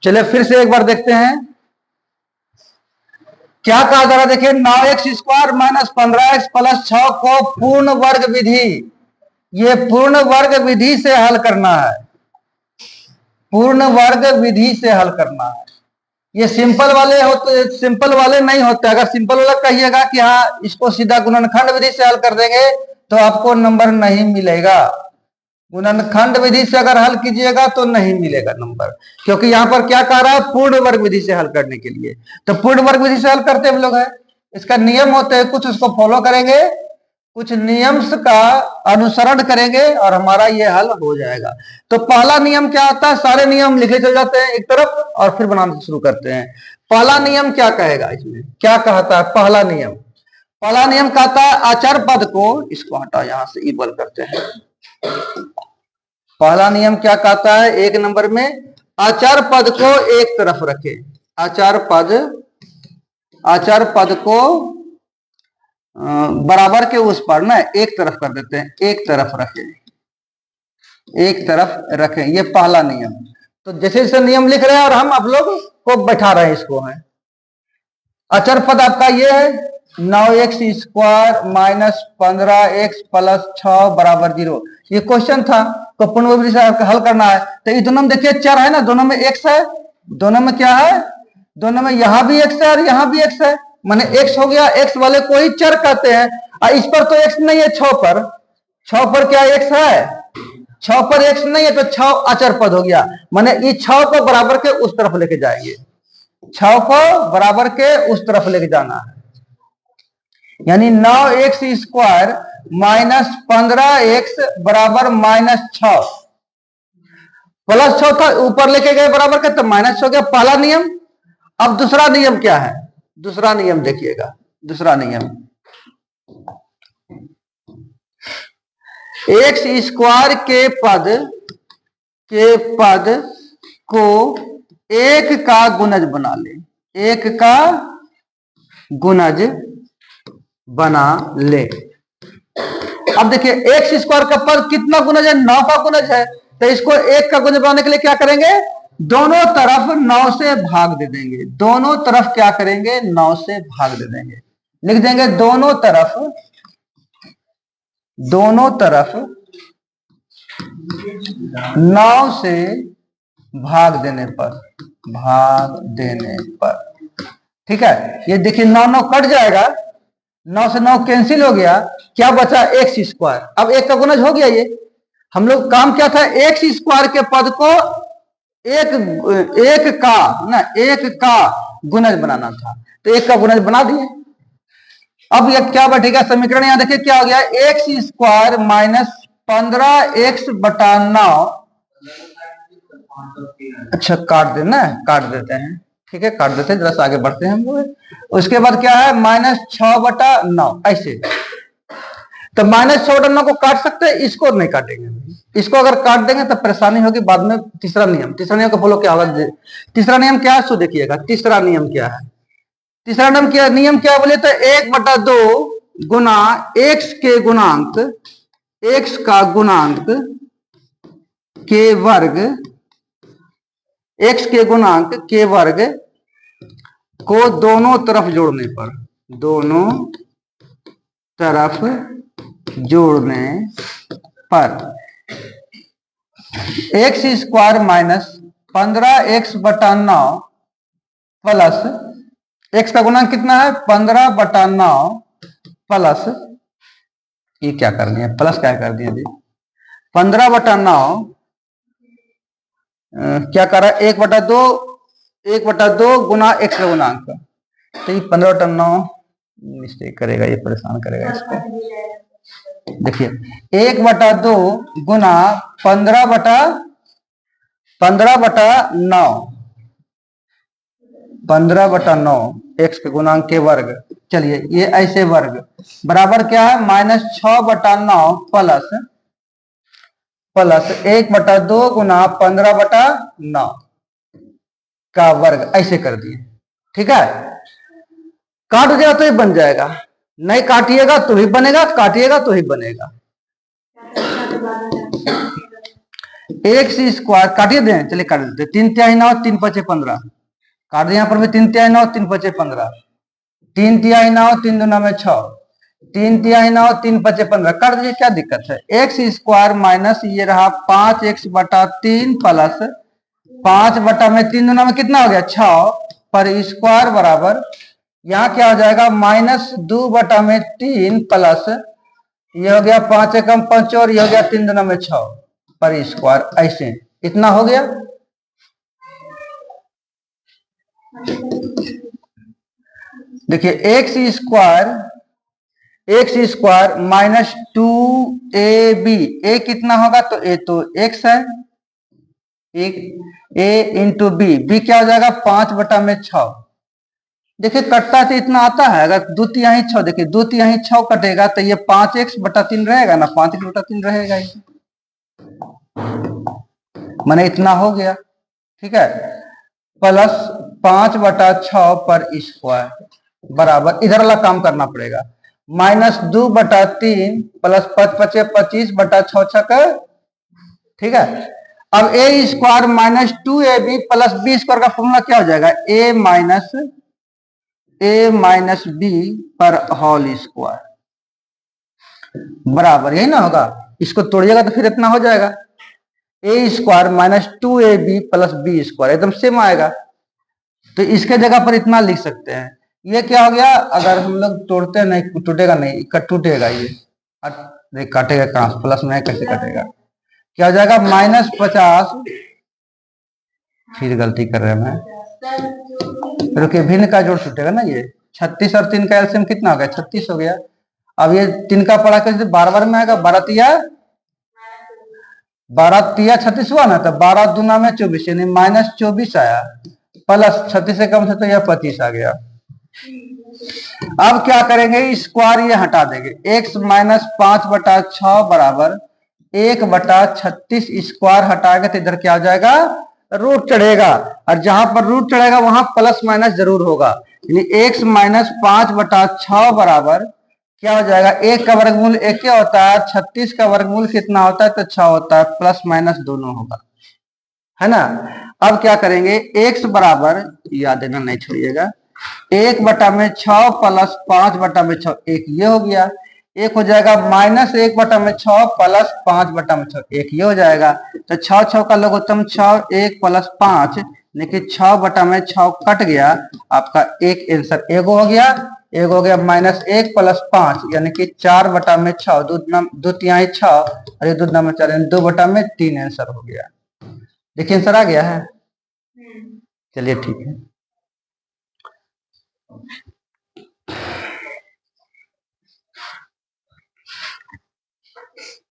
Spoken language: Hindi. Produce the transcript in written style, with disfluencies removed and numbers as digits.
चलिए फिर से एक बार देखते हैं क्या कहा जा रहा है। देखिए 9x² माइनस 15x प्लस 6 को पूर्ण वर्ग विधि, ये पूर्ण वर्ग विधि से हल करना है, पूर्ण वर्ग विधि से हल करना है। ये सिंपल वाले होते, सिंपल वाले नहीं होते। अगर सिंपल वाला कहिएगा कि हाँ इसको सीधा गुणनखंड विधि से हल कर देंगे तो आपको नंबर नहीं मिलेगा। गुणनखंड विधि से अगर हल कीजिएगा तो नहीं मिलेगा नंबर, क्योंकि यहां पर क्या कह रहा है, पूर्ण वर्ग विधि से हल करने के लिए। तो पूर्ण वर्ग विधि से हल करते हम लोग है, इसका नियम होते हैं कुछ, उसको फॉलो करेंगे, कुछ नियम्स का अनुसरण करेंगे और हमारा ये हल हो जाएगा। तो पहला नियम क्या आता है, सारे नियम लिखे चल जाते हैं एक तरफ और फिर बनाना शुरू करते हैं। पहला नियम क्या कहेगा, इसमें क्या कहता है पहला नियम? पहला नियम कहता है अचर पद को, इसको हटा यहां से इक्वल करते हैं। पहला नियम क्या कहता है, एक नंबर में अचर पद को एक तरफ रखे, अचर पद को बराबर के उस पर ना एक तरफ कर देते हैं, एक तरफ रखें, ये पहला नियम। तो जैसे जैसे नियम लिख रहे हैं और हम आप लोग को बैठा रहे हैं इसको है। अचर पद आपका ये है 9x² माइनस 15x प्लस 6 बराबर 0। ये क्वेश्चन था, तो पूर्ण वर्ग विधि से हल करना है। तो ये दोनों में देखिए चर है ना, दोनों में x है, दोनों में क्या है, दोनों में यहां भी x है और यहां भी x है, माने x हो गया, x वाले को ही चर कहते हैं। इस पर तो x नहीं है, 6 पर क्या x है, 6 पर x नहीं है तो 6 अचर पद हो गया। माने इस 6 को बराबर के उस तरफ लेके जाएंगे, 6 को बराबर के उस तरफ लेके जाना है, यानी 9x² माइनस 15x बराबर -6 प्लस 6 था, ऊपर लेके गए बराबर के, तो माइनस हो गया, पहला नियम। अब दूसरा नियम क्या है, दूसरा नियम देखिएगा, दूसरा नियम x² के पद को एक का गुणज बना ले, एक का गुणज बना ले। अब देखिए x² का पद कितना गुणज है, 9 का गुणज है, तो इसको एक का गुणज बनाने के लिए क्या करेंगे, दोनों तरफ 9 से भाग दे देंगे, दोनों तरफ क्या करेंगे 9 से भाग दे देंगे, लिख देंगे दोनों तरफ 9 से भाग देने पर, ठीक है। ये देखिए 9 कट जाएगा, 9 से 9 कैंसिल हो गया, क्या बचा x²। अब एक का गुणज हो गया। ये हम लोग काम क्या था, x² के पद को एक का गुणज बनाना था, तो एक का गुणज बना दिए। अब ये क्या बैठेगा समीकरण, यहां देखिए क्या हो गया, x² माइनस 15x बटा 9, अच्छा काट देते हैं, ठीक है काट देते हैं, जरा सा आगे बढ़ते हैं हम लोग। उसके बाद क्या है -6 बटा 9, ऐसे। तो -6/9 को काट सकते हैं, इसको नहीं काटेंगे, इसको अगर काट देंगे तो परेशानी होगी बाद में। तीसरा नियम को फॉलो क्या होगा, तीसरा नियम क्या है सो देखिएगा। तीसरा नियम क्या है, तीसरा नियम क्या बोले तो 1/2 गुना x के गुणांक, x का गुणांक के वर्ग, x के गुणांक के वर्ग को दोनों तरफ जोड़ने पर, दोनों तरफ जोड़ने पर x² माइनस 15x बटा 9 प्लस x का गुणांक कितना है 15 बटा 9 प्लस, ये क्या कर दिया प्लस, क्या कर दिया जी 15 बटा 9 क्या कर रहा है 1/2 गुना x का गुणांक, तो ये 15 बटा 9 मिस्टेक करेगा, ये परेशान करेगा इसको। देखिए 1/2 गुना 15 बटा 9, 15 बटा 9 x के गुणांक के वर्ग, चलिए ये ऐसे वर्ग बराबर क्या है -6 बटा 9 प्लस 1/2 गुना 15 बटा 9 का वर्ग, ऐसे कर दिए, ठीक है। काट दिया तो ही बन जाएगा, नहीं काटिएगा तो ही बनेगा, काटिएगा तो ही बनेगा। एक्स स्क्वायर काटिए दें, चलिए काट देते, 3 तिहाई 9, 3 पचे 15, काट दें यहाँ पर भी 3 तिहाई 9, 3 पचे 15, 3 तिहाई 9, 3 दूना में 6, 3 तिहाई 9, 3 पचे 15, कर दीजिए, क्या दिक्कत है। एक्स स्क्वायर माइनस ये रहा 5x बटा 3 प्लस 5 बटा में 3 दूना में कितना हो गया 6 पर स्क्वायर बराबर, यहाँ क्या हो जाएगा -2 बटा में 3 प्लस ये हो गया 5 एकम 5 और ये हो गया 3 दूना में 6 पर स्क्वायर, ऐसे इतना हो गया। देखिए एक्स स्क्वायर माइनस 2ab, ए कितना होगा तो ए तो x है, ए इंटू बी क्या हो जाएगा 5 बटा में 6। देखिए कटता तो इतना आता है, अगर 2 तिहाई 6, देखिए 2 तिहाई 6 कटेगा तो ये 5x बटा 3 रहेगा ना, 5x बटा 3 रहेगा, मैंने इतना हो गया, ठीक है, प्लस 5 बटा 6 पर स्क्वायर बराबर, इधर वाला काम करना पड़ेगा, -2 बटा 3 प्लस 5 पचे 25 बटा 6 छक, ठीक है। अब a square minus 2ab plus b square का फॉर्मूला क्या हो जाएगा, ए माइनस बी पर होल स्क्वायर बराबर, यही ना होगा, इसको तोड़िएगा तो फिर इतना हो जाएगा, a square minus 2ab plus b square एकदम सेम आएगा, तो इसके जगह पर इतना लिख सकते हैं। ये क्या हो गया, अगर हम लोग तोड़ते नहीं, टूटेगा नहीं, टूटेगा ये काटेगा कहां, प्लस में कैसे कटेगा, क्या हो जाएगा -50, फिर गलती कर रहे हैं मैं, रुकिए भिन्न का जोड़ छूटेगा ना, ये 36 और 3 का एलसीएम कितना हो गया 36 हो गया। अब ये 3 का पड़ा कैसे 12 में आएगा, 12 तिया 36 हुआ ना, तो 12 दूना में 24 यानी -24 आया, प्लस 36 से कम से तो यह 25 आ गया। अब क्या करेंगे, स्क्वायर ये हटा देंगे, x माइनस 5 बटा 6 बराबर 1 बटा 36 स्क्वायर हटाएंगे तो इधर क्या हो जाएगा रूट चढ़ेगा, और जहां पर रूट चढ़ेगा वहां प्लस माइनस जरूर होगा, यानी x माइनस 5 बटा 6 बराबर क्या हो जाएगा, 1 का वर्गमूल 1 क्या होता है, 36 का वर्गमूल कितना होता है तो 6 होता है, प्लस माइनस दोनों होगा, है ना। अब क्या करेंगे, x बराबर याद देना नहीं छोड़िएगा, 1 बटा में 6 प्लस 5 बटा में 6, एक ये हो गया, एक हो जाएगा -1 बटा में 6 प्लस 5 बटा में 6, एक ये हो जाएगा, तो 6 का लघुत्तम 6, 1 प्लस 5, लेकिन 6 बटा में 6 कट गया, आपका एक आंसर एगो हो गया, एक हो गया -1 प्लस 5 यानी कि 4 बटा में 6, 2 तिहाई 6 और ये 2 में 4 यानी 2 बटा में 3 आंसर हो गया। देखिए आंसर आ गया है, चलिए ठीक है।